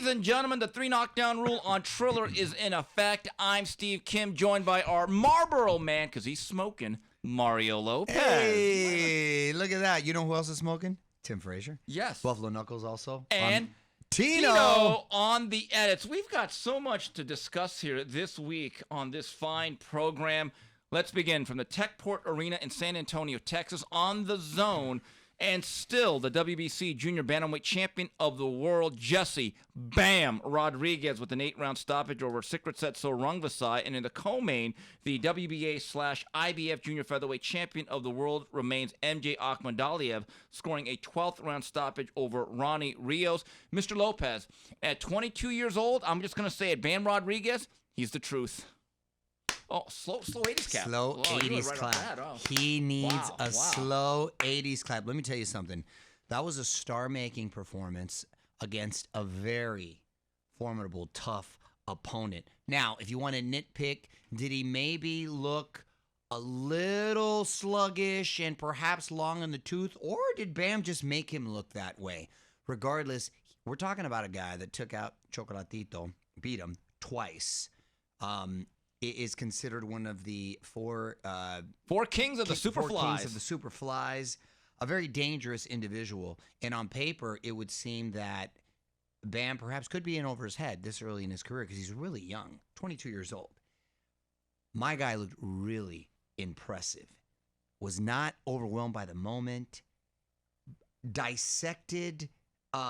and gentlemen, the 3 knockdown rule on Triller is in effect. I'm Steve Kim, joined by our Marlboro man, because he's smoking, Mario Lopez. Hey, look at that. You know who else is smoking? Tim Frazier. Yes. Buffalo Knuckles also. And Tino on the edits. We've got so much to discuss here this week on this fine program. Let's begin from the Techport Arena in San Antonio, Texas, on the Zone. And still, the WBC Junior Bantamweight Champion of the World, Jesse Bam Rodriguez, with an 8-round stoppage over Secret Set Sor Rungvisai. And in the co-main, the WBA/IBF Junior Featherweight Champion of the World remains MJ Akhmadaliev, scoring a 12th round stoppage over Ronnie Rios. Mr. Lopez, at 22 years old, I'm just going to say it, Bam Rodriguez, he's the truth. Oh, slow 80s clap. Slow 80s clap. Oh. He needs a slow 80s clap. Let me tell you something. That was a star-making performance against a very formidable, tough opponent. Now, if you want to nitpick, did he maybe look a little sluggish and perhaps long in the tooth, or did Bam just make him look that way? Regardless, we're talking about a guy that took out Chocolatito, beat him twice. Is considered one of the four kings of the Superflies, a very dangerous individual. And on paper, it would seem that Bam perhaps could be in over his head this early in his career because he's really young, 22 years old. My guy looked really impressive, was not overwhelmed by the moment, dissected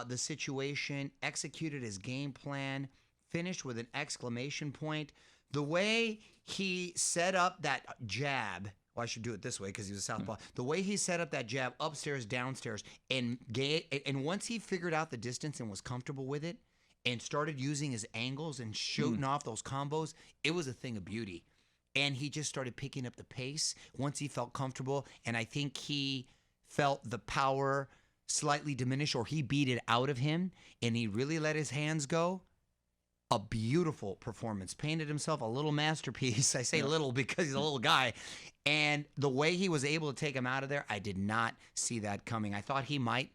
the situation, executed his game plan, finished with an exclamation point. The way he set up that jab, well, I should do it this way because he was a southpaw. The way he set up that jab upstairs, downstairs, and once he figured out the distance and was comfortable with it and started using his angles and shooting off those combos, it was a thing of beauty. And he just started picking up the pace once he felt comfortable, and I think he felt the power slightly diminish, or he beat it out of him, and he really let his hands go. A beautiful performance. Painted himself a little masterpiece. I say little because he's a little guy. And the way he was able to take him out of there, I did not see that coming. I thought he might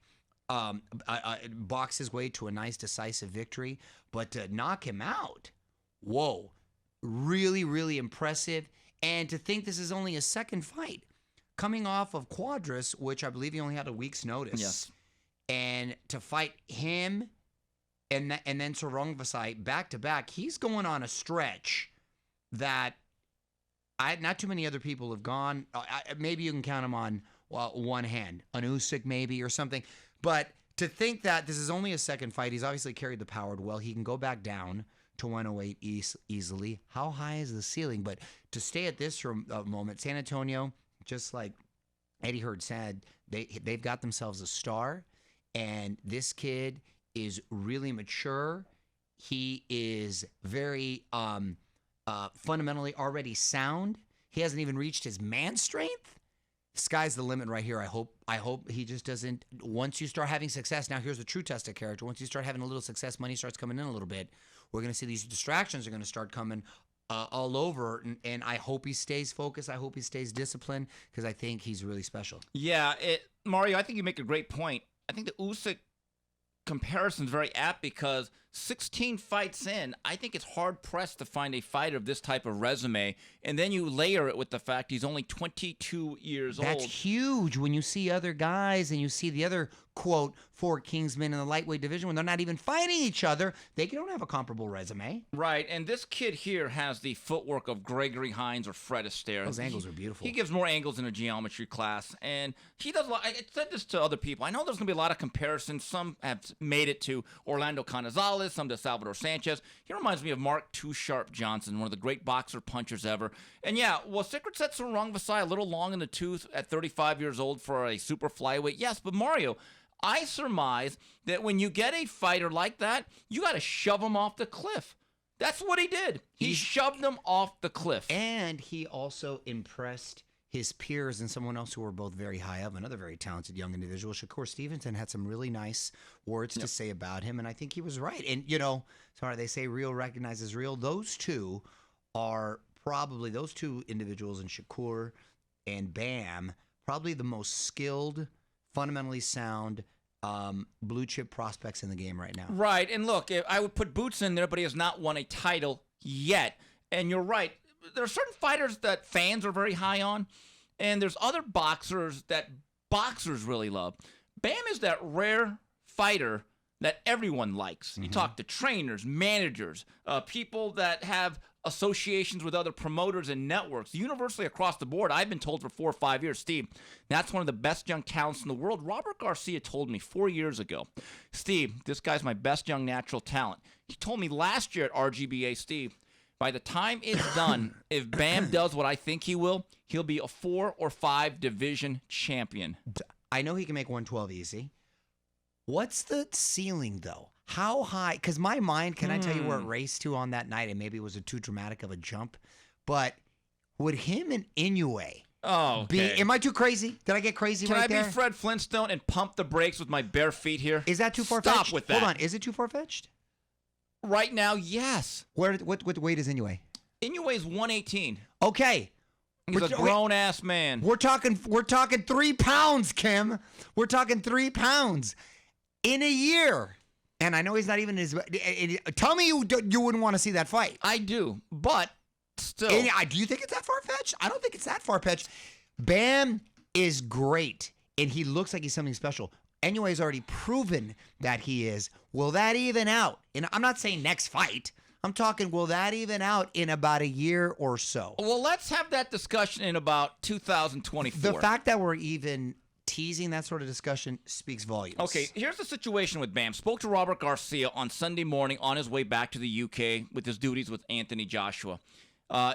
box his way to a nice, decisive victory. But to knock him out, whoa. Really, really impressive. And to think this is only a second fight. Coming off of Quadras, which I believe he only had a week's notice. Yes. And to fight him and then Sor Rungvisai back-to-back, he's going on a stretch that not too many other people have gone. Maybe you can count them on one hand. An Usyk maybe or something. But to think that this is only a second fight, he's obviously carried the power well. He can go back down to 108 easily. How high is the ceiling? But to stay at this moment, San Antonio, just like Eddie Heard said, they've got themselves a star. And this kid is really mature. He is very fundamentally already sound. He hasn't even reached his man strength. Sky's the limit right here. I hope he just doesn't. Once you start having success, now here's the true test of character. Once you start having a little success, money starts coming in a little bit. We're going to see these distractions are going to start coming all over. And I hope he stays focused. I hope he stays disciplined because I think he's really special. Yeah, Mario, I think you make a great point. I think the Usyk comparison is very apt because 16 fights in, I think it's hard-pressed to find a fighter of this type of resume. And then you layer it with the fact he's only 22 years old. That's huge when you see other guys and you see the other, quote, four Kingsmen in the lightweight division when they're not even fighting each other. They don't have a comparable resume. Right, and this kid here has the footwork of Gregory Hines or Fred Astaire. Those angles are beautiful. He gives more angles in a geometry class, and he does a lot. I said this to other people. I know there's going to be a lot of comparisons. Some have made it to Orlando Canizales, some to Salvador Sanchez. He reminds me of Mark Too Sharp Johnson, one of the great boxer punchers ever. And yeah, well, Secret Set Sor Rungvisai a little long in the tooth at 35 years old for a super flyweight. Yes, but Mario, I surmise that when you get a fighter like that, you got to shove him off the cliff. That's what he did. He shoved him off the cliff. And he also impressed his peers and someone else who were both very high up, another very talented young individual. Shakur Stevenson had some really nice words to say about him, and I think he was right. And, you know, sorry, they say real recognizes real. Those two are probably, those two individuals in Shakur and Bam, probably the most skilled, fundamentally sound blue chip prospects in the game right now. Right, and look, I would put Boots in there, but he has not won a title yet. And you're right. There are certain fighters that fans are very high on, and there's other boxers that boxers really love. Bam is that rare fighter that everyone likes. You talk to trainers, managers, people that have associations with other promoters and networks, universally across the board. I've been told for 4 or 5 years, Steve, that's one of the best young talents in the world. Robert Garcia told me 4 years ago, Steve, this guy's my best young natural talent. He told me last year at RGBA, Steve, by the time it's done, if Bam does what I think he will, he'll be a 4 or 5 division champion. I know he can make 112 easy. What's the ceiling, though? How high? Because my mind, can I tell you where it raced to on that night? And maybe it was too dramatic of a jump. But would him and Inoue be... Am I too crazy? Did I get crazy right there? Can I be Fred Flintstone and pump the brakes with my bare feet here? Is that too far-fetched? Stop with that. Hold on. Is it too far-fetched? Right now, yes. What weight is Inoue? Inoue is 118. Okay. He's a grown-ass man. We're talking 3 pounds, Kim. We're talking 3 pounds in a year. And I know he's not even his. Tell me you wouldn't want to see that fight. I do, but still. Do you think it's that far-fetched? I don't think it's that far-fetched. Bam is great, and he looks like he's something special. Inoue's already proven that he is. Will that even out? And I'm not saying next fight. I'm talking, will that even out in about a year or so? Well, let's have that discussion in about 2024. The fact that we're even teasing that sort of discussion speaks volumes. Okay, here's the situation with Bam. Spoke to Robert Garcia on Sunday morning on his way back to the UK with his duties with Anthony Joshua.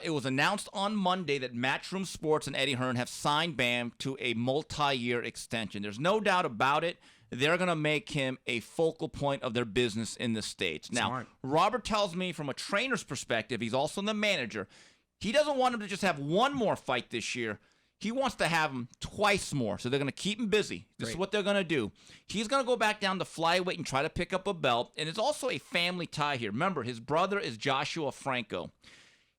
It was announced on Monday that Matchroom Sports and Eddie Hearn have signed Bam to a multi-year extension. There's no doubt about it. They're going to make him a focal point of their business in the States. Now, Robert tells me from a trainer's perspective, he's also the manager, he doesn't want him to just have one more fight this year. He wants to have him twice more, so they're going to keep him busy. This is what they're going to do. He's going to go back down to flyweight and try to pick up a belt, and it's also a family tie here. Remember, his brother is Joshua Franco.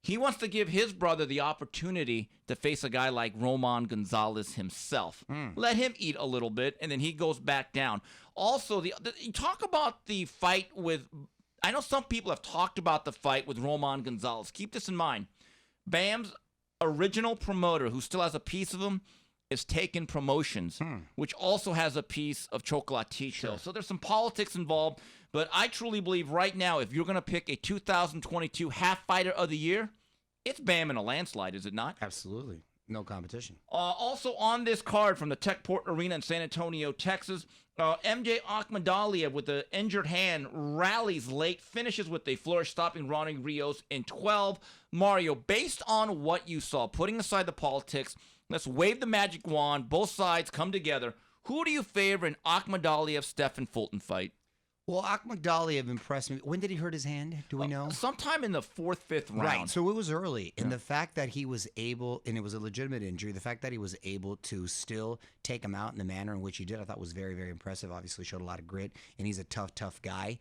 He wants to give his brother the opportunity to face a guy like Roman Gonzalez himself. Let him eat a little bit, and then he goes back down. Also, you talk about the fight with... I know some people have talked about the fight with Roman Gonzalez. Keep this in mind. Bam's original promoter, who still has a piece of him, is Taken Promotions, which also has a piece of Chocolatito. Sure. So there's some politics involved, but I truly believe right now, if you're going to pick a 2022 half fighter of the year, it's Bam in a landslide, is it not? Absolutely. No competition. Also on this card from the Techport Arena in San Antonio, Texas, MJ Akhmadaliev with the injured hand rallies late, finishes with a flourish, stopping Ronnie Rios in 12. Mario, based on what you saw, putting aside the politics, let's wave the magic wand. Both sides come together. Who do you favor in Akhmadaliev-Stephen Fulton fight? Well, Akhmadaliev impressed me. When did he hurt his hand? Do we know? Sometime in the 4th, 5th round. Right, so it was early. And the fact that he was able, and it was a legitimate injury, the fact that he was able to still take him out in the manner in which he did, I thought was very, very impressive. Obviously showed a lot of grit, and he's a tough, tough guy.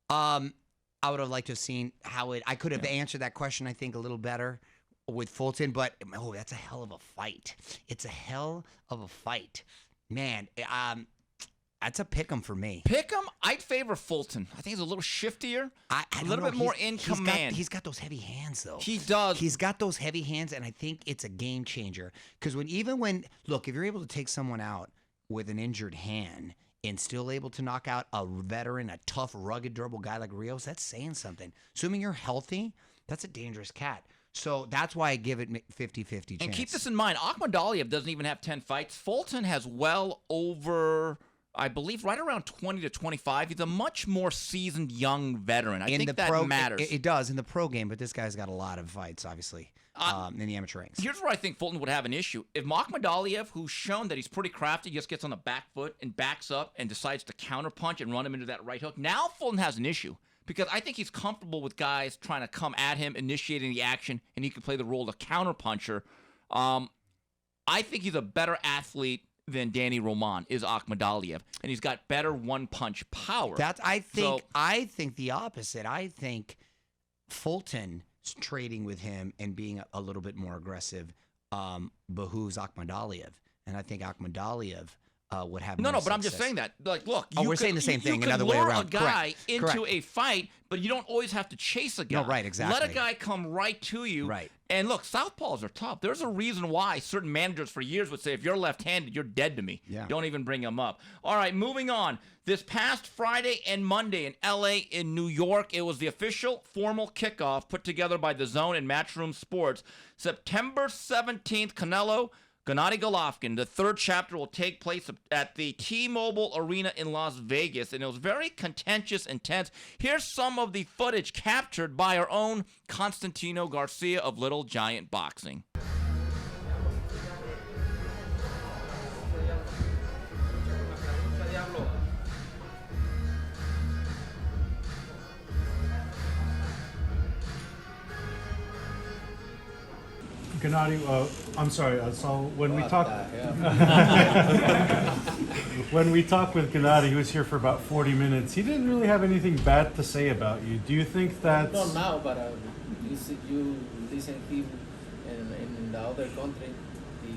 I would have liked to have seen how I could have answered that question, I think, a little better with Fulton, but, that's a hell of a fight. It's a hell of a fight. Man, that's a pick'em for me. Pick'em? I'd favor Fulton. I think he's a little shiftier, a little bit more in command. He's got those heavy hands, though. He does. He's got those heavy hands, and I think it's a game changer. Because look, if you're able to take someone out with an injured hand and still able to knock out a veteran, a tough, rugged, durable guy like Rios, that's saying something. Assuming you're healthy, that's a dangerous cat. So that's why I give it 50-50 chance. And keep this in mind, Akhmadaliev doesn't even have 10 fights. Fulton has well over, I believe, right around 20 to 25. He's a much more seasoned young veteran. I think that matters. It does in the pro game, but this guy's got a lot of fights, obviously, in the amateur ranks. Here's where I think Fulton would have an issue. If Akhmadaliev, who's shown that he's pretty crafty, just gets on the back foot and backs up and decides to counterpunch and run him into that right hook, now Fulton has an issue. Because I think he's comfortable with guys trying to come at him, initiating the action, and he can play the role of counterpuncher. I think he's a better athlete than Danny Roman is Akhmadaliev, and he's got better one-punch power. I think the opposite. I think Fulton's trading with him and being a little bit more aggressive behooves Akhmadaliev, and I think Akhmadaliev would have No, more but I'm just success. saying that. Like, look, Oh, you we're could- saying the same you thing, could another way lure around. a guy Correct. into Correct. a fight, but you don't always have to chase a guy. No, right, exactly. Let a guy come right to you. Right. And look, southpaws are tough. There's a reason why certain managers for years would say, if you're left-handed, you're dead to me. Yeah. Don't even bring him up. All right, moving on. This past Friday and Monday in L.A. and New York, it was the official formal kickoff put together by The Zone and Matchroom Sports. September 17th, Canelo, Gennady Golovkin, the third chapter will take place at the T-Mobile Arena in Las Vegas, and it was very contentious, intense. Here's some of the footage captured by our own Constantino Garcia of Little Giant Boxing. Gennady, I'm sorry. So when we talk, when we talked with Gennady, he was here for about 40 minutes. He didn't really have anything bad to say about you. Do you think that's? Not now, but you listen him in the other country, he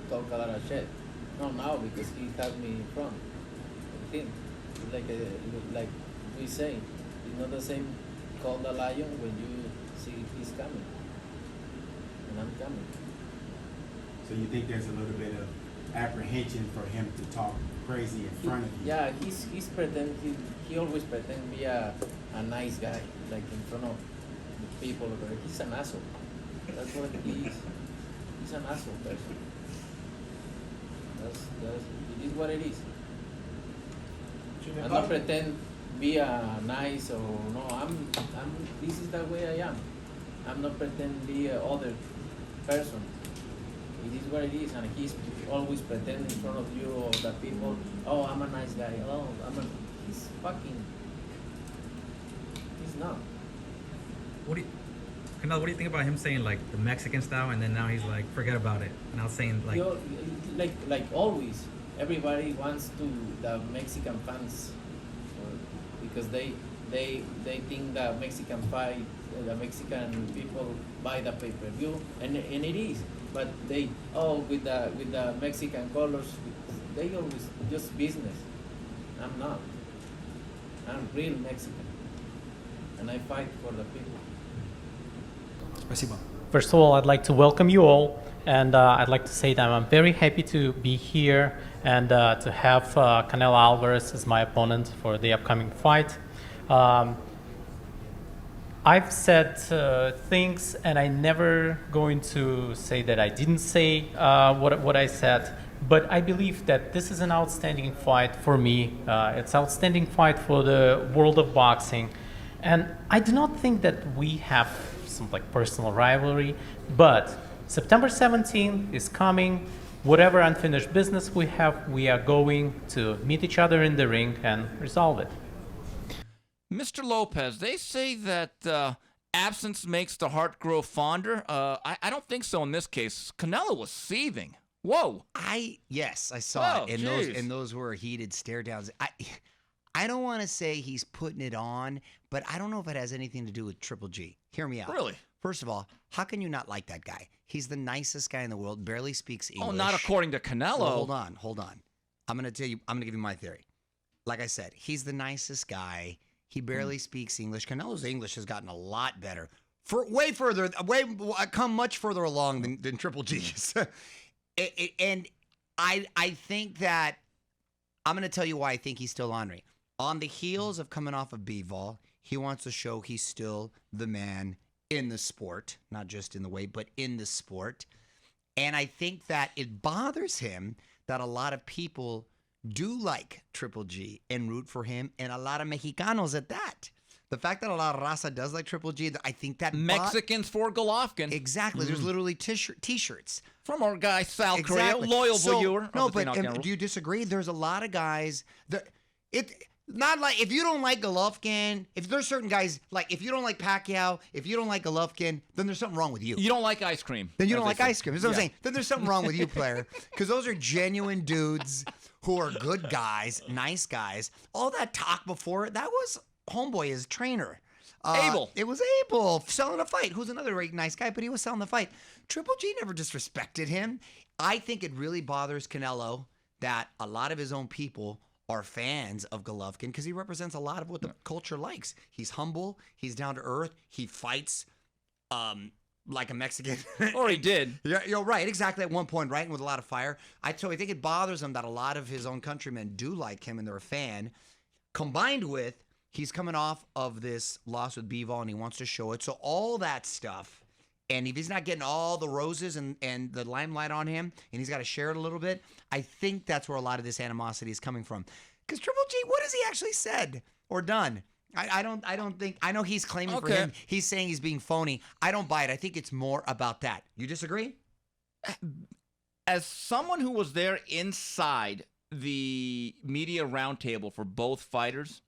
talk a lot of shit. Not now because he has me in front of him. Like we say, it's not the same call the lion when you see he's coming. And I'm coming. So you think there's a little bit of apprehension for him to talk crazy in front of you? Yeah, he's pretend he always pretend be a nice guy, like in front of people. But he's an asshole. That's what he is. He's an asshole person. That's it is what it is. I'm not pretend be a nice or no. I'm this is the way I am. I'm not pretend be a other person. It is what it is, and he's always pretending in front of you or the people. Oh, I'm a nice guy. Oh, he's fucking. He's not. Canelo, what do you think about him saying like the Mexican style, and then now he's like, forget about it. Now saying like, Like always, everybody wants to the Mexican fans, because they think the Mexican fight, the Mexican people buy the pay-per-view, and it is. But they with the Mexican colors, they always just business. I'm not. I'm real Mexican, and I fight for the people. First of all, I'd like to welcome you all, and I'd like to say that I'm very happy to be here and to have Canelo Alvarez as my opponent for the upcoming fight. I've said things, and I never going to say that I didn't say what I said, but I believe that this is an outstanding fight for me. It's an outstanding fight for the world of boxing, and I do not think that we have some like personal rivalry, but September 17th is coming. Whatever unfinished business we have, we are going to meet each other in the ring and resolve it. Mr. Lopez, they say that absence makes the heart grow fonder. I don't think so in this case. Canelo was seething. Whoa. Yes, I saw Oh, it. geez. And those were heated stare downs. I don't want to say he's putting it on, but I don't know if it has anything to do with Triple G. Hear me out. Really? First of all, how can you not like that guy? He's the nicest guy in the world, barely speaks English. Oh, not according to Canelo. Well, hold on. I'm going to give you my theory. Like I said, he's the nicest guy. He barely speaks English. Canelo's English has gotten a lot better. Come much further along than Triple G's. And I think that I'm going to tell you why I think he's still ornery. On the heels of coming off of B-Vol, he wants to show he's still the man in the sport, not just in the weight, but in the sport. And I think that it bothers him that a lot of people do like Triple G and root for him, and a lot of Mexicanos at that. The fact that a lot of raza does like Triple G, I think that Mexicans for Golovkin. Exactly. There's literally t-shirts. From our guy Sal Exactly. Correa, loyal So, viewer. No, of the but Knockdown Rule. do you disagree? There's a lot of guys that not like, if you don't like Golovkin, if there's certain guys, like if you don't like Pacquiao, if you don't like Golovkin, then there's something wrong with you. You don't like ice cream. Then you as don't they like say. ice cream. That's what I'm saying. Then there's something wrong with you, player. Because those are genuine dudes who are good guys, nice guys. All that talk before, that was Homeboy, his trainer. Abel. It was Abel selling a fight. Who's another very nice guy, but he was selling the fight. Triple G never disrespected him. I think it really bothers Canelo that a lot of his own people are fans of Golovkin because he represents a lot of what the culture likes. He's humble. He's down to earth. He fights like a Mexican. Or he did. Yeah, you're right. Exactly. At one point, right? And with a lot of fire. So I think it bothers him that a lot of his own countrymen do like him and they're a fan. Combined with, he's coming off of this loss with Bivol and he wants to show it. So all that stuff. And if he's not getting all the roses and the limelight on him, and he's got to share it a little bit, I think that's where a lot of this animosity is coming from. Because Triple G, what has he actually said or done? I don't think. I know he's claiming for him. He's saying he's being phony. I don't buy it. I think it's more about that. You disagree? As someone who was there inside the media roundtable for both fighters,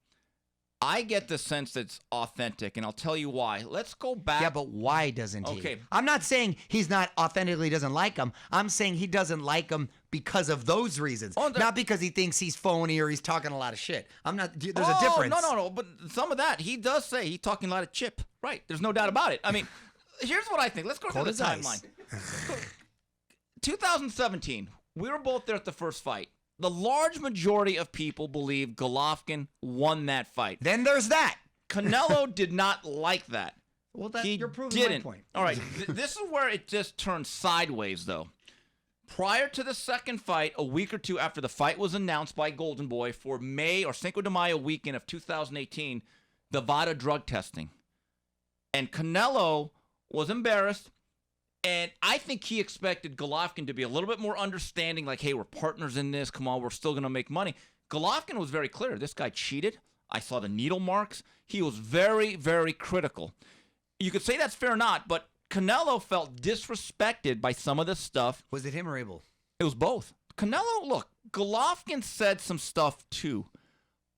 I get the sense that it's authentic, and I'll tell you why. Let's go back. Yeah, but why doesn't he? Okay. I'm not saying he's not authentically doesn't like him. I'm saying he doesn't like him because of those reasons, not because he thinks he's phony or he's talking a lot of shit. I'm not. There's a difference. No. But some of that he does say he's talking a lot of chip. Right. There's no doubt about it. I mean, here's what I think. Let's go through the timeline. 2017. We were both there at the first fight. The large majority of people believe Golovkin won that fight. Then there's that. Canelo did not like that. Well, you're proving didn't. my point. All right. This is where it just turned sideways, though. Prior to the second fight, a week or two after the fight was announced by Golden Boy for May or Cinco de Mayo weekend of 2018, the VADA drug testing. And Canelo was embarrassed. And I think he expected Golovkin to be a little bit more understanding, like, hey, we're partners in this. Come on, we're still going to make money. Golovkin was very clear. This guy cheated. I saw the needle marks. He was very, very critical. You could say that's fair or not, but Canelo felt disrespected by some of this stuff. Was it him or Abel? It was both. Canelo, look, Golovkin said some stuff too.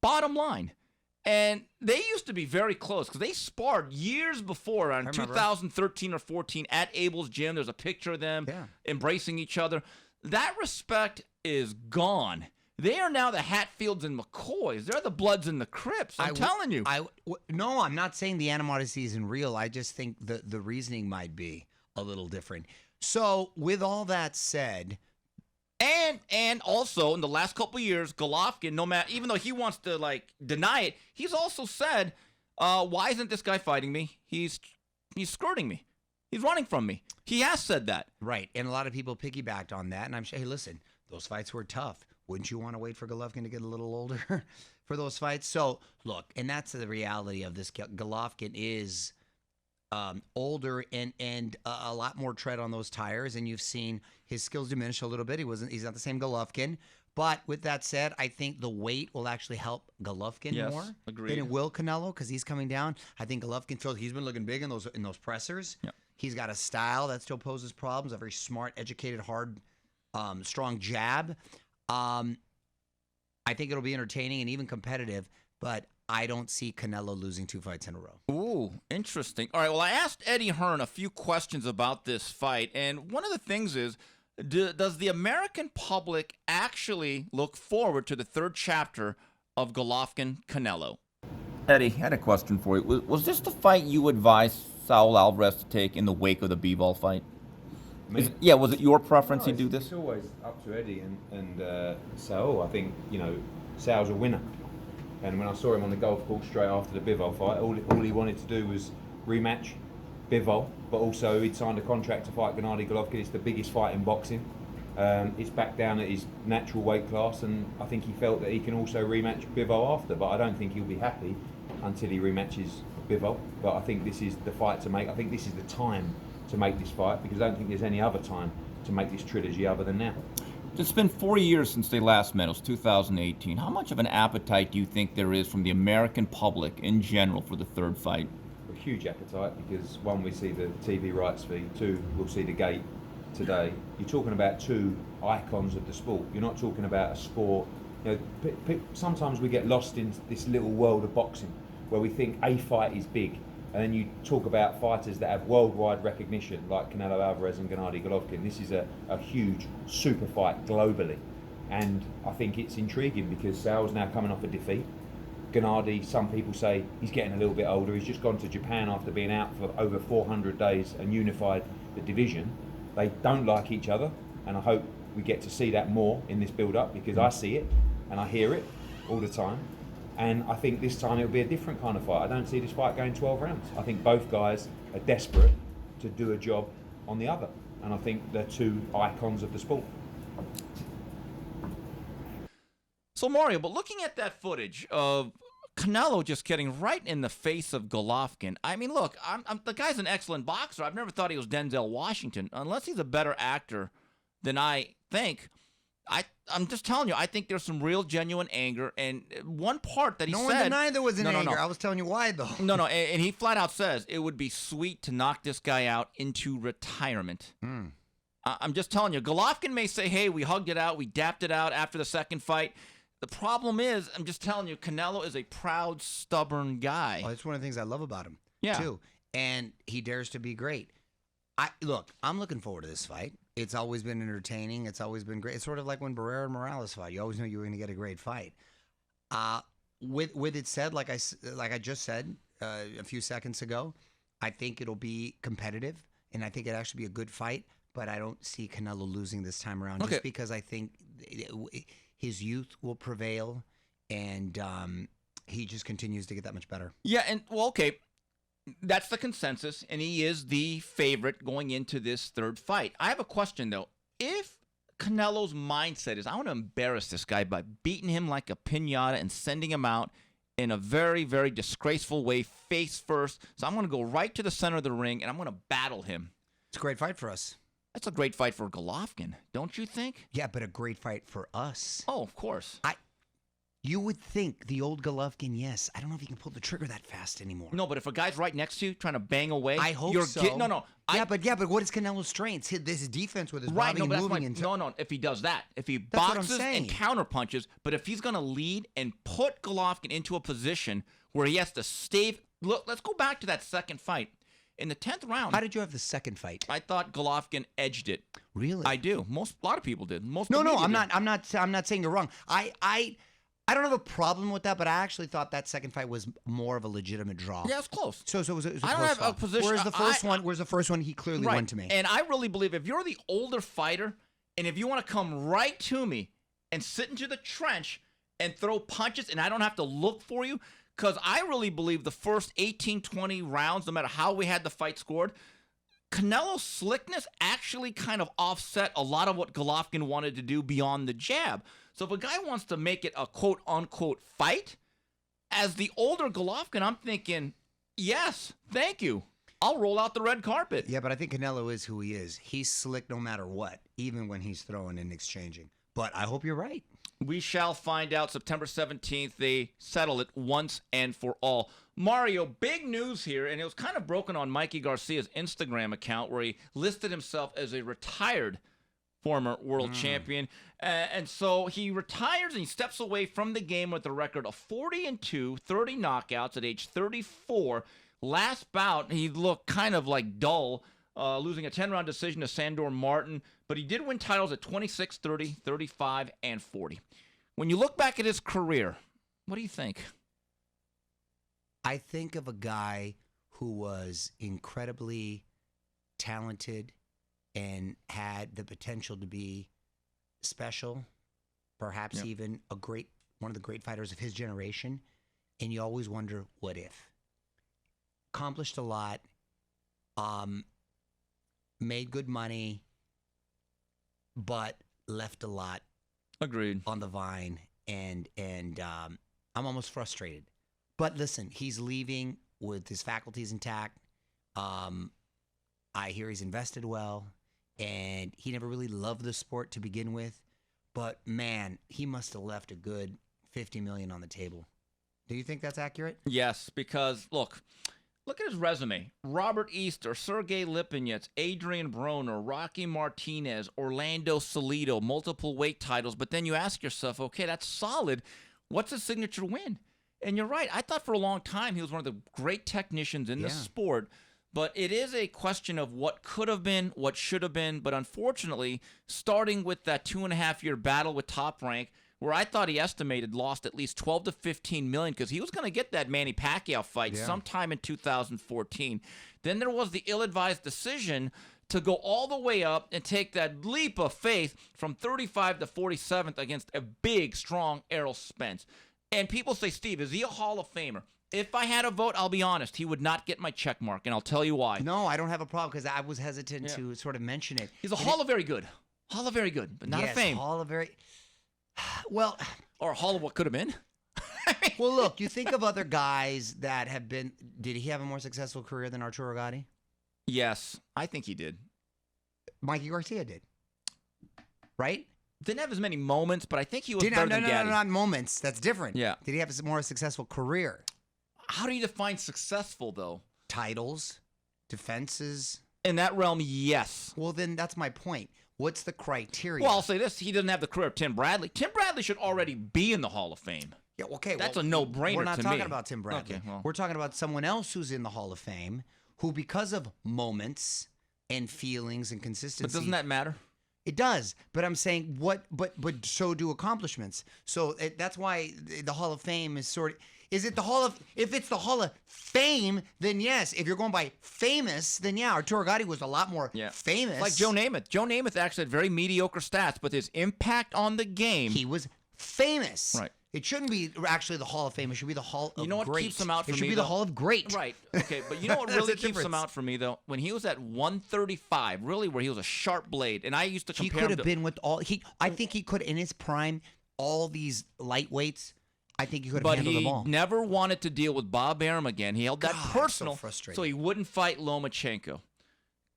Bottom line. And they used to be very close because they sparred years before, around 2013 or 14 at Abel's gym. There's a picture of them embracing each other. That respect is gone. They are now the Hatfields and McCoys. They're the Bloods and the Crips. I'm telling you. No, I'm not saying the animosity isn't real. I just think the reasoning might be a little different. So with all that said, and also in the last couple of years, Golovkin, no matter, even though he wants to like deny it, he's also said, "Why isn't this guy fighting me? He's skirting me. He's running from me." He has said that, right? And a lot of people piggybacked on that. And I'm sure, hey, listen, those fights were tough. Wouldn't you want to wait for Golovkin to get a little older for those fights? So look, and that's the reality of this. Golovkin is older and a lot more tread on those tires, and you've seen his skills diminish a little bit. He's not the same Golovkin. But with that said, I think the weight will actually help Golovkin more than it will Canelo because he's coming down. I think Golovkin he's been looking big in those pressers. Yeah. He's got a style that still poses problems. A very smart, educated, hard, strong jab. I think it'll be entertaining and even competitive, but I don't see Canelo losing 2 fights in a row. Ooh, interesting. All right, well, I asked Eddie Hearn a few questions about this fight, and one of the things is, does the American public actually look forward to the third chapter of Golovkin-Canelo? Eddie, I had a question for you. Was this the fight you advised Saul Alvarez to take in the wake of the Bivol fight? Was it your preference he'd do this? It's always up to Eddie and Saul. I think, Saul's a winner. And when I saw him on the golf course straight after the Bivol fight, all he wanted to do was rematch Bivol, but also he'd signed a contract to fight Gennady Golovkin. It's the biggest fight in boxing. It's back down at his natural weight class, and I think he felt that he can also rematch Bivol after, but I don't think he'll be happy until he rematches Bivol. But I think this is the fight to make. I think this is the time to make this fight, because I don't think there's any other time to make this trilogy other than now. It's been 4 years since they last met. It was 2018. How much of an appetite do you think there is from the American public in general for the third fight? A huge appetite, because one, we see the TV rights fee. Two, we'll see the gate today. You're talking about two icons of the sport. You're not talking about a sport. Sometimes we get lost in this little world of boxing where we think a fight is big. And then you talk about fighters that have worldwide recognition, like Canelo, Alvarez and Gennady Golovkin. This is a huge super fight globally. And I think it's intriguing because Saul's now coming off a defeat. Gennady, some people say he's getting a little bit older. He's just gone to Japan after being out for over 400 days and unified the division. They don't like each other, and I hope we get to see that more in this build-up, because I see it and I hear it all the time. And I think this time it'll be a different kind of fight. I don't see this fight going 12 rounds. I think both guys are desperate to do a job on the other. And I think they're two icons of the sport. So Mario, but looking at that footage of Canelo just getting right in the face of Golovkin, I mean, look, the guy's an excellent boxer. I've never thought he was Denzel Washington, unless he's a better actor than I think. I'm just telling you, I think there's some real genuine anger, and one part that he said... No one denied there was an anger. No. I was telling you why, though. No, and he flat out says it would be sweet to knock this guy out into retirement. I'm just telling you, Golovkin may say, hey, we hugged it out, we dapped it out after the second fight. The problem is, I'm just telling you, Canelo is a proud, stubborn guy. Oh, that's one of the things I love about him, Yeah. too. And he dares to be great. Look, I'm looking forward to this fight. It's always been entertaining. It's always been great. It's sort of like when Barrera and Morales fought. You always knew you were going to get a great fight. With it said, like I just said a few seconds ago, I think it'll be competitive, and I think it'll actually be a good fight. But I don't see Canelo losing this time around, just because I think his youth will prevail, and he just continues to get that much better. Yeah, and, well, okay, that's the consensus, and he is the favorite going into this third fight. I have a question, though. If Canelo's mindset is, I want to embarrass this guy by beating him like a piñata and sending him out in a very, very disgraceful way, face first, so I'm going to go right to the center of the ring, and I'm going to battle him. It's a great fight for us. That's a great fight for Golovkin, don't you think? Yeah, but a great fight for us. Oh, of course. You would think the old Golovkin, yes. I don't know if he can pull the trigger that fast anymore. No, but if a guy's right next to you trying to bang away, I hope you're so. No. But what is Canelo's strengths? This defense with his Right, bobbing no, and but that's moving. no. If he does that, if he That's what I'm boxes and saying. counterpunches, but if he's going to lead and put Golovkin into a position where he has to stave. Look, let's go back to that second fight. In the 10th round, How did you have the second fight? I thought Golovkin edged it. Really? I do. A lot of people did. Most No, of the I'm media did. not. I'm not saying you're wrong. I don't have a problem with that, but I actually thought that second fight was more of a legitimate draw. Yeah, it's close. So it was a I don't close have a fight. position- Whereas the first one, he clearly Right. won to me. And I really believe if you're the older fighter, and if you want to come right to me and sit into the trench and throw punches, and I don't have to look for you, because I really believe the first 18, 20 rounds, no matter how we had the fight scored, Canelo's slickness actually kind of offset a lot of what Golovkin wanted to do beyond the jab. So if a guy wants to make it a quote-unquote fight, as the older Golovkin, I'm thinking, yes, thank you. I'll roll out the red carpet. Yeah, but I think Canelo is who he is. He's slick no matter what, even when he's throwing and exchanging. But I hope you're right. We shall find out September 17th. They settle it once and for all. Mario, big news here, and it was kind of broken on Mikey Garcia's Instagram account where he listed himself as a retired former world champion. And so he retires and he steps away from the game with a record of 40-2, 30 knockouts at age 34. Last bout, he looked kind of like dull, losing a 10-round decision to Sandor Martin, but he did win titles at 26, 30, 35, and 40. When you look back at his career, what do you think? I think of a guy who was incredibly talented and had the potential to be special, perhaps even one of the great fighters of his generation. And you always wonder, what if? Accomplished a lot, made good money, but left a lot Agreed. on the vine, and I'm almost frustrated. But listen, he's leaving with his faculties intact. I hear he's invested well, and he never really loved the sport to begin with. But man, he must have left a good $50 million on the table. Do you think that's accurate? Yes, because look at his resume. Robert Easter, Sergey Lipinets, Adrian Broner, Rocky Martinez, Orlando Salido, multiple weight titles. But then you ask yourself, okay, that's solid. What's his signature win? And you're right. I thought for a long time he was one of the great technicians in the sport. But it is a question of what could have been, what should have been. But unfortunately, starting with that 2.5-year battle with Top Rank, where I thought he estimated lost at least 12 to 15 million because he was going to get that Manny Pacquiao fight sometime in 2014. Then there was the ill-advised decision to go all the way up and take that leap of faith from 35 to 47th against a big, strong Errol Spence. And people say, Steve, is he a Hall of Famer? If I had a vote, I'll be honest, he would not get my check mark, and I'll tell you why. No, I don't have a problem because I was hesitant to sort of mention it. He's a Hall of Very Good. Hall of Very Good, but not a Fame. Hall of Very... Well... Or a Hall of what could have been. Well, look, you think of other guys that have been... Did he have a more successful career than Arturo Gatti? Yes, I think he did. Mikey Garcia did. Right? Didn't have as many moments, but I think he was better than Gatti. No, not moments. That's different. Yeah. Did he have a more successful career? How do you define successful, though? Titles, defenses. In that realm, yes. Well, then that's my point. What's the criteria? Well, I'll say this. He doesn't have the career of Tim Bradley. Tim Bradley should already be in the Hall of Fame. Yeah, okay. That's a no-brainer We're not to talking me. about Tim Bradley. Okay, well. We're talking about someone else who's in the Hall of Fame who, because of moments and feelings and consistency... But doesn't that matter? It does, but I'm saying but so do accomplishments. So that's why the Hall of Fame is sort of. Is it the Hall of? If it's the Hall of Fame, then yes. If you're going by famous, then yeah. Arturo Gatti was a lot more famous. Like Joe Namath. Joe Namath actually had very mediocre stats, but his impact on the game. He was famous. Right. It shouldn't be actually the Hall of Fame. It should be the Hall of You know what Great. keeps him out for It me, should be though? the Hall of Great. Right. Okay, but you know what There's really a keeps him difference. out for me, though? When he was at 135, really where he was a sharp blade, and I used to He compare could him have to... been with all. I think he could in his prime. All these lightweights. I think he could have But handled them he all. never wanted to deal with Bob Arum again. He held that God, so personal, frustrating. so he wouldn't fight Lomachenko.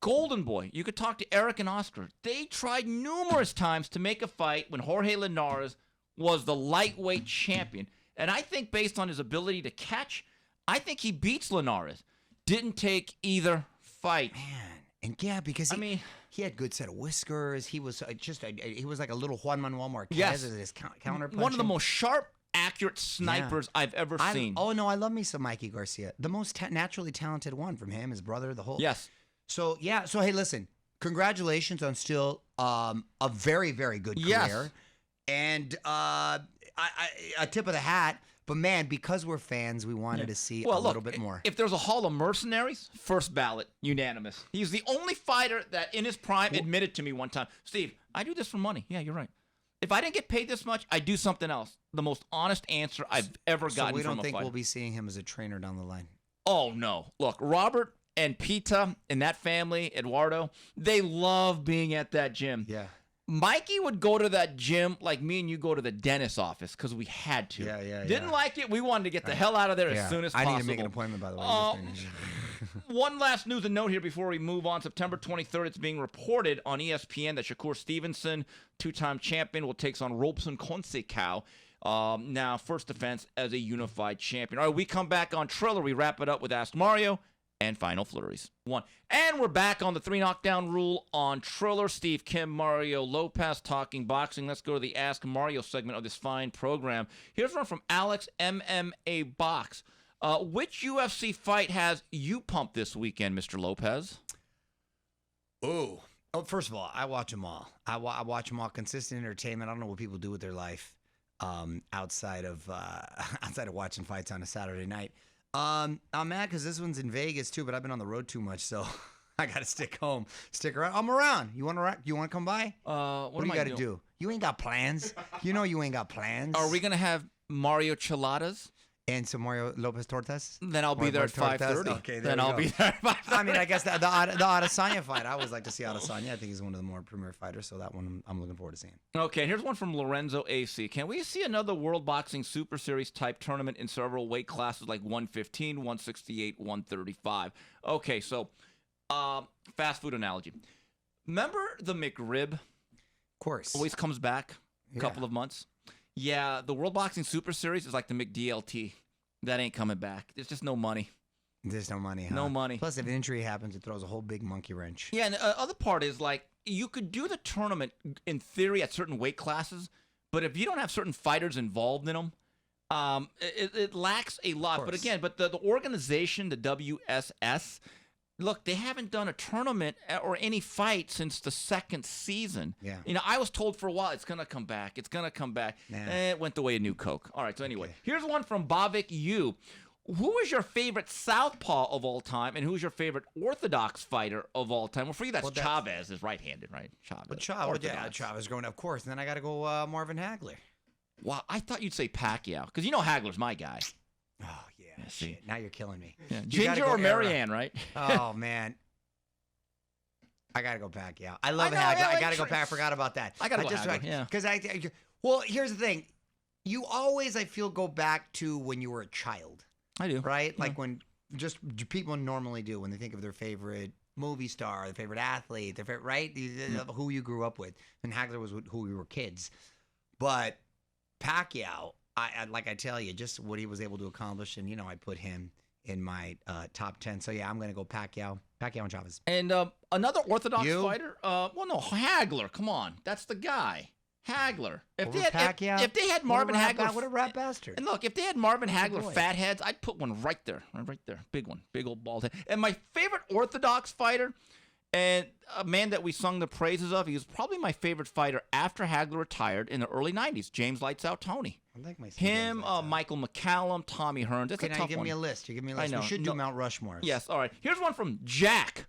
Golden Boy, you could talk to Eric and Oscar. They tried numerous times to make a fight when Jorge Linares was the lightweight champion. And I think based on his ability to catch, I think he beats Linares. Didn't take either fight. Man, and yeah, because he had good set of whiskers. He was he was like a little Juan Manuel Marquez Yes. as his counter One of the most sharp, accurate snipers I've ever seen. Oh no, I love me some Mikey Garcia. The most naturally talented one from him, his brother, the whole. Yes. So yeah, so hey, listen, congratulations on still a very very good career, Yes. and a tip of the hat. But man, because we're fans, we wanted to see a little bit more. If there's a Hall of Mercenaries, first ballot, unanimous. He's the only fighter that in his prime admitted to me one time, Steve, I do this for money. Yeah, you're right. If I didn't get paid this much, I do something else. The most honest answer I've ever So gotten we from don't a think fighter. we'll be seeing him as a trainer down the line. Oh, no. Look, Robert and Pita and that family, Eduardo, they love being at that gym. Yeah. Mikey would go to that gym like me and you go to the dentist's office because we had to. Yeah. Didn't like it. We wanted to get the hell out of there as soon as possible. I need to make an appointment, by the way. One last news and note here before we move on. September 23rd, it's being reported on ESPN that Shakur Stevenson, two-time champion, will take on Robson Conceição. Now, first defense as a unified champion. All right, we come back on Triller. We wrap it up with Ask Mario and Final Flurries. And we're back on the 3 Knockdown Rule on Triller. Steve Kim, Mario Lopez talking boxing. Let's go to the Ask Mario segment of this fine program. Here's one from Alex MMA Box. Which UFC fight has you pumped this weekend, Mr. Lopez? Oh, first of all, I watch them all. I watch them all. Consistent entertainment. I don't know what people do with their life outside of watching fights on a Saturday night. I'm mad because this one's in Vegas too, but I've been on the road too much, so I got to stick home. Stick around. I'm around. You want to come by? What do you got to do? You ain't got plans. You know you ain't got plans. Are we going to have Mario Chiladas? And some Mario Lopez tortas? Then I'll be there at 5:30. Okay, then I'll be there at 5:30. I mean, I guess the Adesanya fight. I always like to see Adesanya. I think he's one of the more premier fighters, so that one I'm looking forward to seeing. Okay, here's one from Lorenzo AC. Can we see another World Boxing Super Series type tournament in several weight classes like 115, 168, 135? Okay, so fast food analogy. Remember the McRib? Of course. Always comes back a couple of months. Yeah, the World Boxing Super Series is like the McDLT. That ain't coming back. There's just no money. There's no money, huh? No money. Plus, if an injury happens, it throws a whole big monkey wrench. Yeah, and the other part is like you could do the tournament in theory at certain weight classes, but if you don't have certain fighters involved in them, it lacks a lot. But again, the organization, the WSS, look, they haven't done a tournament or any fight since the second season. Yeah. You know, I was told for a while it's going to come back. It's going to come back. Nah. It went the way of New Coke. All right, so anyway, here's one from Bavik U. who is your favorite southpaw of all time, and who's your favorite orthodox fighter of all time? Well, for you, that's Chavez, is right-handed, right? Chavez. But Chavez going, of course. And then I got to go Marvin Hagler. Wow, I thought you'd say Pacquiao, because you know Hagler's my guy. Oh, yeah. Shit. Now you're killing me. Yeah. Ginger or Marianne, right? Oh, man. I got to go Pacquiao. I love Hagler. I got to go Pacquiao. I forgot about that. I got to go Hagler, yeah. Because well, here's the thing. You always, I feel, go back to when you were a child. I do. Right? Yeah. Like when just people normally do when they think of their favorite movie star, their favorite athlete, their favorite, right? Who you grew up with. And Hagler was who we were kids. But Pacquiao, I tell you, just what he was able to accomplish. And, I put him in my top 10. So, yeah, I'm going to go Pacquiao and Chavez. And another orthodox fighter? Hagler. Come on. That's the guy. Hagler. If they had Marvin Hagler, what a rat bastard! And look, if they had Marvin Hagler fat heads, I'd put one right there, big one, big old bald head. And my favorite orthodox fighter, and a man that we sung the praises of, he was probably my favorite fighter after Hagler retired in the early '90s. James Lights Out Tony. I like my him, Michael McCallum, Tommy Hearns. That's a tough one. You give me a list. I know. We should do Mount Rushmore. Yes. All right. Here's one from Jack.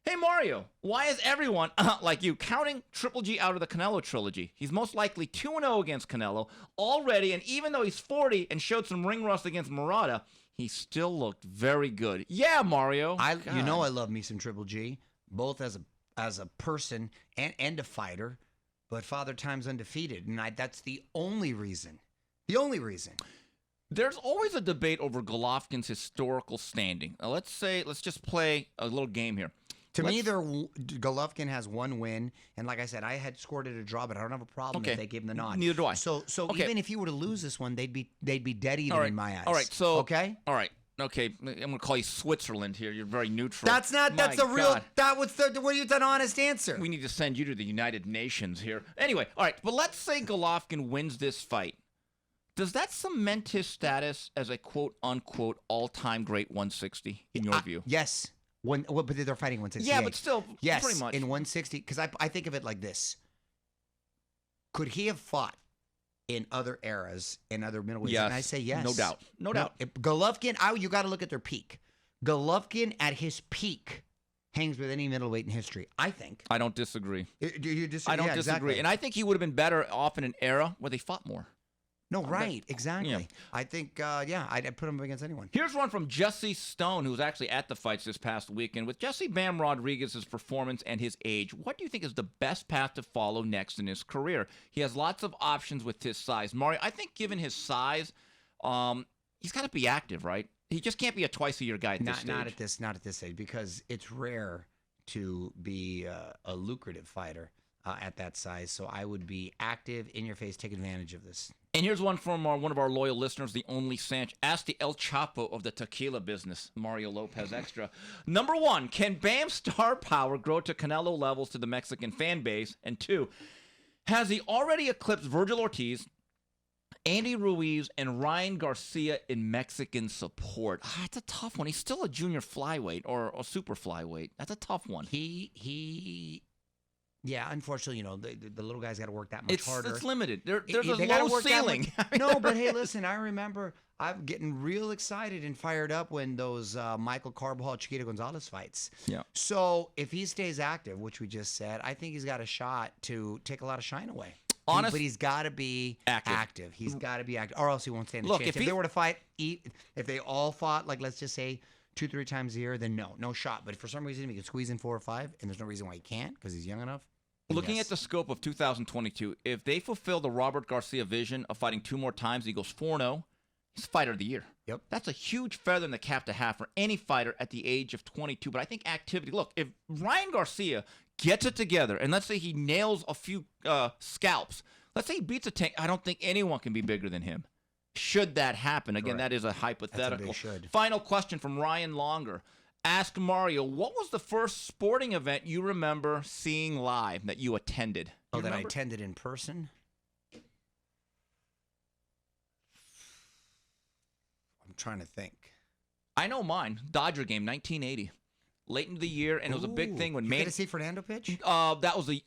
Hey, Mario, why is everyone, like you, counting Triple G out of the Canelo trilogy? He's most likely 2-0 against Canelo already, and even though he's 40 and showed some ring rust against Murata, he still looked very good. Yeah, Mario. I love me some Triple G, both as a person and a fighter, but Father Time's undefeated, and that's the only reason. The only reason. There's always a debate over Golovkin's historical standing. Now, let's just play a little game here. To me, Golovkin has one win, and like I said, I had scored it a draw, but I don't have a problem if they give him the nod. Neither do I. So even if he were to lose this one, they'd be dead even in my eyes. All right. So okay. All right. Okay. I'm gonna call you Switzerland here. You're very neutral. That's not. That's the real. That was the. What you an honest answer? We need to send you to the United Nations here. Anyway. All right. But let's say Golovkin wins this fight. Does that cement his status as a quote-unquote all-time great 160 in your view? Yes. But they're fighting 168. Yeah, but still, yes, pretty much. In 160, because I think of it like this. Could he have fought in other eras, in other middleweights? Yes. And I say yes. No doubt. No doubt. Golovkin, you got to look at their peak. Golovkin at his peak hangs with any middleweight in history, I think. I don't disagree. Do you disagree? I don't disagree. Exactly. And I think he would have been better off in an era where they fought more. No, right, exactly. Yeah. I think, I'd put him against anyone. Here's one from Jesse Stone, who was actually at the fights this past weekend. With Jesse Bam Rodriguez's performance and his age, what do you think is the best path to follow next in his career? He has lots of options with his size. Mario, I think given his size, he's got to be active, right? He just can't be a twice-a-year guy at this stage. Not at this stage, because it's rare to be a lucrative fighter at that size. So I would be active, in your face, take advantage of this. And here's one from one of our loyal listeners, the only Sanch. Ask the El Chapo of the tequila business, Mario Lopez Extra. Number 1, can Bam's star power grow to Canelo levels to the Mexican fan base? And 2, has he already eclipsed Virgil Ortiz, Andy Ruiz, and Ryan Garcia in Mexican support? That's a tough one. He's still a junior flyweight or a super flyweight. That's a tough one. Yeah, unfortunately, the little guy's got to work that much harder. It's limited. There's a low ceiling. No, but hey, listen, I remember I'm getting real excited and fired up when those Michael Carbajal, Chiquito Gonzalez fights. Yeah. So if he stays active, which we just said, I think he's got a shot to take a lot of shine away. But he's got to be active. He's got to be active, or else he won't stand a chance. If they were to fight, if they all fought, like let's just say 2-3 times a year, then no shot. But if for some reason he can squeeze in 4 or 5, and there's no reason why he can't because he's young enough. Looking at the scope of 2022, if they fulfill the Robert Garcia vision of fighting 2 more times, he goes 4-0. He's fighter of the year. Yep. That's a huge feather in the cap to have for any fighter at the age of 22. But I think activity. Look, if Ryan Garcia gets it together, and let's say he nails a few scalps, let's say he beats a tank, I don't think anyone can be bigger than him. Should that happen? Again, Correct. That is a hypothetical. That's a big should. Final question from Ryan Longer. Ask Mario, what was the first sporting event you remember seeing live that you attended? That I attended in person? I'm trying to think. I know mine. Dodger game, 1980. late in the year, and it was a big thing when you Manny. get to see Fernando pitch?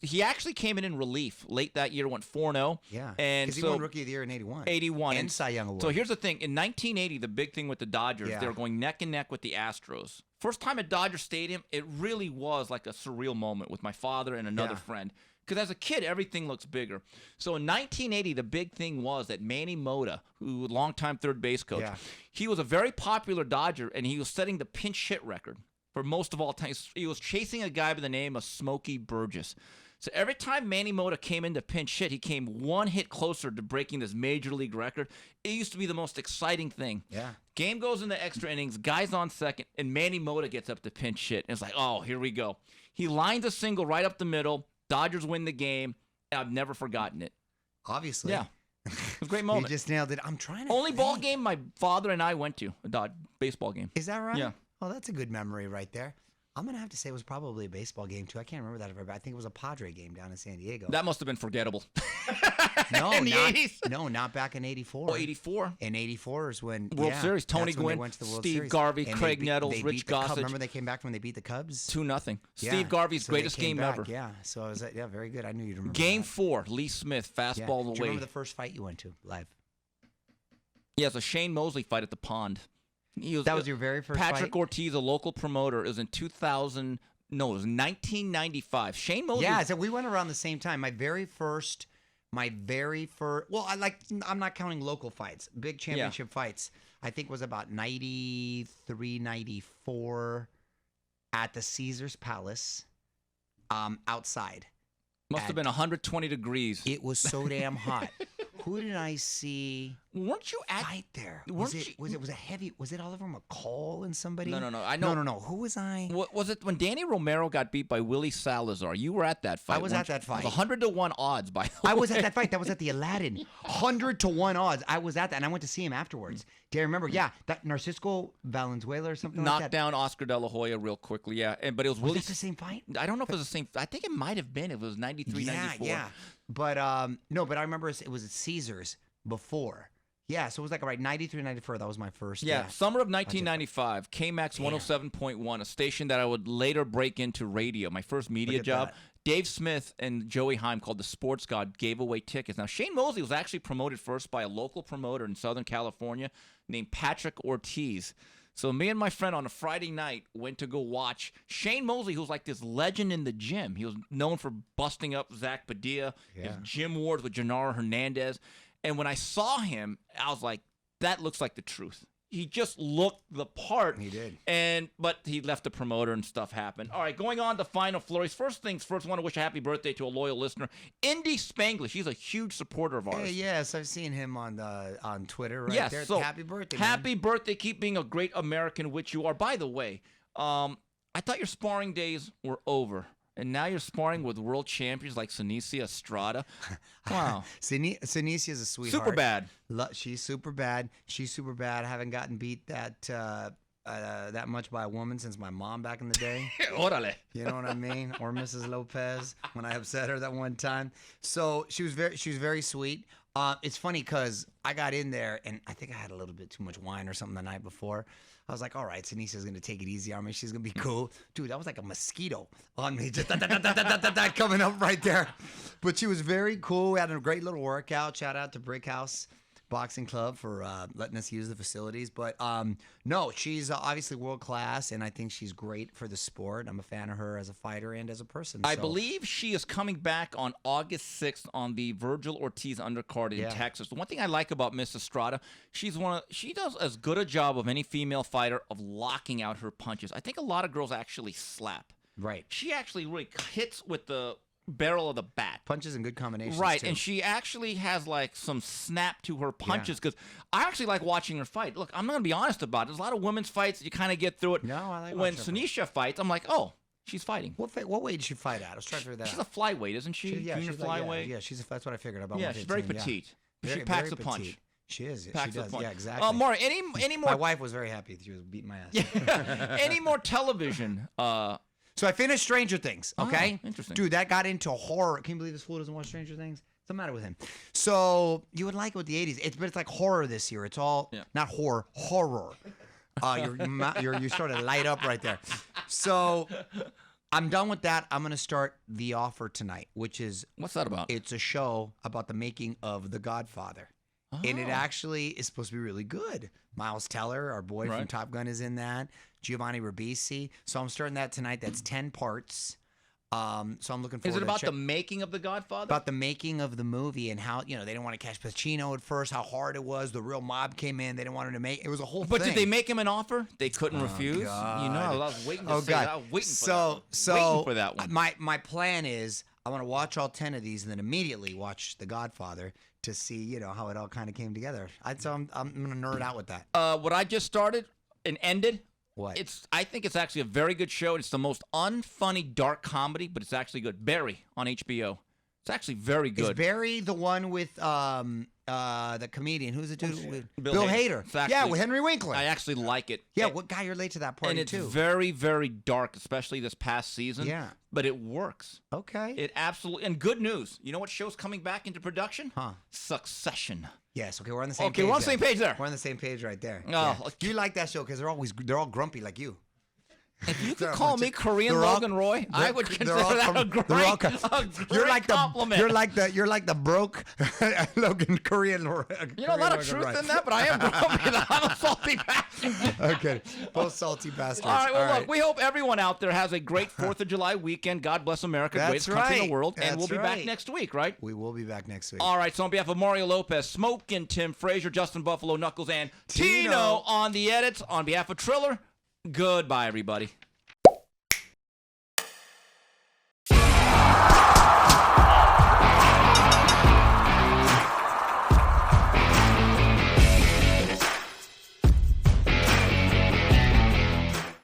He actually came in relief late that year, went 4-0. Yeah, and because he won Rookie of the Year in '81. 81 and Cy Young Award. So here's the thing: in 1980, the big thing with the Dodgers, they were going neck and neck with the Astros. First time at Dodger Stadium, it really was like a surreal moment with my father and another friend. Because as a kid, everything looks bigger. So in 1980, the big thing was that Manny Mota, who was a longtime third base coach, he was a very popular Dodger, and he was setting the pinch hit record for most of all time. He was chasing a guy by the name of Smokey Burgess. So every time Manny Mota came into pinch hit, he came one hit closer to breaking this major league record. It used to be the most exciting thing. Yeah. Game goes into extra innings, guys on second, and Manny Mota gets up to pinch hit. And it's like, oh, here we go. He lines a single right up the middle. Dodgers win the game. I've never forgotten it. Obviously. Yeah. It was a great moment. You just nailed it. I'm trying to Only ball think. game my father and I went to, a baseball game. Is that right? Yeah. Oh, that's a good memory right there. I'm going to have to say it was probably a baseball game, too. I can't remember that, but I think it was a Padre game down in San Diego. That must have been forgettable. No, in the not, 80s? No, not back in '84. Oh, 84? In '84 is when World Series. Tony that's when they Gwynn, went to the World Steve Series. Garvey, And Craig they Nettles, they Rich beat the Cubs. Gossage. Remember they came back when they beat the Cubs? 2-0. Yeah. Steve Garvey's So they greatest came game back, ever. Yeah, so I was very good. I knew you'd remember Game that. 4, Lee Smith, Yeah. fastball Do you away. remember the first fight you went to live? Yeah, it's a Shane Mosley fight at the Pond. That was your very first Patrick fight? Ortiz, a local promoter, is in 2000. No, it was 1995. Shane Mosley. Yeah, so we went around the same time. My very first. Well, I'm not counting local fights. Big championship fights. I think was about 93, 94 at the Caesars Palace, outside. Must have been 120 degrees. It was so damn hot. Who did I see? Weren't you at Right there. weren't Was it a heavy? Was it Oliver McCall and somebody? No. I know. No. Who was I? What was it when Danny Romero got beat by Willie Salazar? You were at that fight. I was weren't at that you? It fight. was 100-1 odds, by the way. I was at that fight. That was at the Aladdin. 100-1 odds. I was at that, and I went to see him afterwards. Do you remember? Yeah, that Narcisco Valenzuela or something like that. Knocked down Oscar De La Hoya real quickly, yeah. But it was Was Willie. that the same fight? I don't know if it was the same. I think it might have been. It was 93, 94. Yeah. But no, but I remember it was at Caesars before. Yeah, so it was like, all right, 93, 94. That was my first. Yeah, summer of 1995, KMAX 107.1, a station that I would later break into radio. My first media Look at job. that. Dave Smith and Joey Heim, called the Sports God, gave away tickets. Now, Shane Mosley was actually promoted first by a local promoter in Southern California named Patrick Ortiz. So me and my friend on a Friday night went to go watch Shane Mosley, who was like this legend in the gym. He was known for busting up Zach Padilla, his gym wars with Gennaro Hernandez. And when I saw him, I was like, that looks like the truth. He just looked the part. He did. But he left the promoter and stuff happened. All right, going on to final flurries. First things first, I want to wish a happy birthday to a loyal listener, Indy Spanglish. He's a huge supporter of ours. Hey, yes, I've seen him on Twitter right Yes, there. so Happy birthday, man. Happy birthday. Keep being a great American, which you are. By the way, I thought your sparring days were over. And now you're sparring with world champions like Senicia Estrada. Wow. Senicia's a sweetheart. Super bad. She's super bad. She's super bad. I haven't gotten beat that much by a woman since my mom back in the day. Órale. You know what I mean? Or Mrs. Lopez when I upset her that one time. So she was very sweet. It's funny because I got in there and I think I had a little bit too much wine or something the night before. I was like, all right, Senicia's going to take it easy on me. She's going to be cool. Dude, that was like a mosquito on me. Just coming up right there. But she was very cool. We had a great little workout. Shout out to Brick House Boxing Club for letting us use the facilities. But no, she's obviously world class, and I think she's great for the sport. I'm a fan of her as a fighter and as a person. I so. believe she is coming back on August 6th on the Virgil Ortiz undercard in Texas. The one thing I like about Miss Estrada, she does as good a job of any female fighter of locking out her punches. I think a lot of girls actually slap. Right. She actually really hits with the barrel of the bat. Punches in good combinations. Right, too. and she actually has like some snap to her punches because I actually like watching her fight. Look, I'm going to be honest about it. There's a lot of women's fights, you kind of get through it. No, I like when watching her Senicia fights, I'm like, oh, she's fighting. What weight did she fight at? I was trying to figure that She's out. a flyweight, isn't she? Junior she's like- flyweight. Yeah, that's what I figured about. Yeah, she's very 115, petite. yeah. She Very- packs very a punch. petite. She is. Packs she a does. punch. Yeah, exactly. Maury, any more? My wife was very happy that she was beating my ass. Any more television? So I finished Stranger Things, okay? Interesting. Dude, that got into horror. Can you believe this fool doesn't watch Stranger Things? What's the matter with him? So you would like it with the 80s. But it's like horror this year. It's all, not horror. You started to light up right there. So I'm done with that. I'm going to start The Offer tonight, which is What's that about? it's a show about the making of The Godfather. And it Oh. actually is supposed to be really good. Miles Teller, our boy from Right. Top Gun, is in that. Giovanni Ribisi. So I'm starting that tonight. That's 10 parts. So I'm looking forward Is it to about check- the making of The Godfather? about the making of the movie and how, they didn't want to catch Pacino at first, how hard it was. The real mob came in. They didn't want him to make it. Was a whole But thing. did they make him an offer? They couldn't refuse. God. You know, I was waiting to Oh, say God. that. I was waiting for so, that one. so Waiting for that one. My plan is I want to watch all 10 of these and then immediately watch The Godfather to see, how it all kind of came together. So I'm going to nerd out with that. What I just started and ended. What? I think it's actually a very good show. It's the most unfunny dark comedy, but it's actually good. Barry on HBO. It's actually very Is good. Barry the one with the comedian? Who's the dude? With Bill Hader. It's Yeah, actually- with Henry Winkler. I actually like it. yeah, And- what guy you're late to that party and it's too? very, very dark, especially this past season. Yeah. But it works. Okay. It absolutely. And good news. You know what show's coming back into production? Huh. Succession. Yes. Okay, we're on the same Okay, page. we're on the same page there. We're on the same page right there. Oh, Yeah. okay. You like that show because they're all grumpy like you. If you They're could a call bunch me of- Korean they're all- Logan Roy, I they're- would they're consider all that com- a they're all great, com- a great compliment. You're like the broke Logan Korean. You know, a lot of truth in that, but I am grumpy. I'm a salty bastard. Okay, both salty bastards. All right, well, look, we hope everyone out there has a great 4th of July weekend. God bless America, That's greatest country in right. the world. And That's we'll be back right. next week, right? We will be back next week. All right, so on behalf of Mario Lopez, Smokin' Tim Frazier, Justin Buffalo, Knuckles, and Tino Tino on the edits, on behalf of Triller, goodbye, everybody.